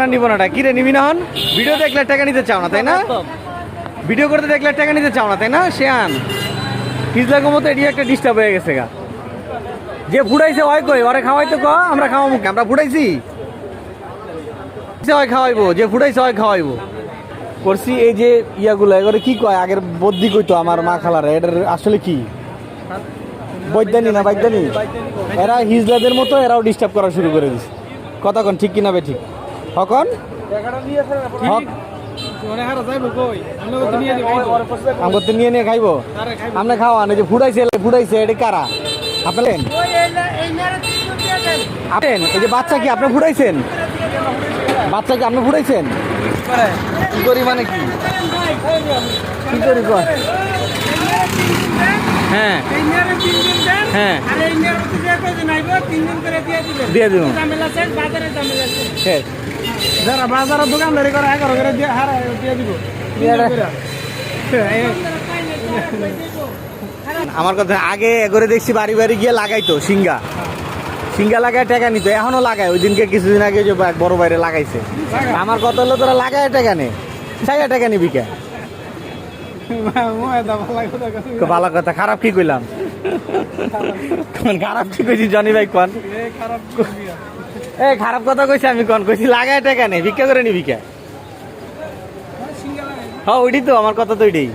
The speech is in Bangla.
নিব না কি রে নিবি না হন ভিডিও দেখলে টাকা নিতে চাও না তাই না ভিডিও করতে দেখলে টাকা নিতে চাও না তাই না শেয়ান হিজলাগো মতো এটি একটা ডিস্টার্ব হয়ে গেছে গা যে ফুটাইছে ওই কই ওরে খাওয়াই তো ক আমরা খাওয়া মুখে আমরা ফুটাইছি ওই খাওয়াইবো যে ফুটাইছে ওই খাওয়াইবো করছি এই যে ইয়াগুলো এগুলো কি কয় আগের বদ্যি কইতো আমার মা খালারে এটার আসলে কি বৈজ্ঞানিক না বৈজ্ঞানিক এরা হিজলাদের মতো এরাও ডিস্টার্ব করা শুরু করে দিচ্ছে কতক্ষণ ঠিক কিনা বে ঠিক হকন হক আমাকে নিয়ে নিয়ে খাইবো আপনি খাওয়ান এই যে ফুটাইছে এটা কারা আপনার এই যে বাচ্চা কি আপনি ফুটাইছেন বাচ্চা কি আপনি ফুটাইছেন কি করি মানে কি করি হ্যাঁ হ্যাঁ দিয়ে দিব যারা বাজারের দোকানদারি করে 11 করে দিয়ে দিব আমার কথা আগে করে দেখছি বাড়ি বাড়ি গিয়ে লাগাইতো সিঙ্গা লাগায় টাকা নিত এখনো লাগায় ওই দিনকে কিছুদিন আগে যে বড় বাইরে লাগাইছে আমার কথা হলো তোরা লাগায় টাকা নে চাইয়া টাকা নিবি কে ভালো কথা খারাপ কি কইলাম খারাপ কি কইছি জনি ভাই কোন খারাপ কথা কইছি আমি কোন কইছি লাগায় টাকা নে ভিক্ষা করে নিবি কে হ্যাঁ ওইটাই তো আমার কথা তো ওইটাই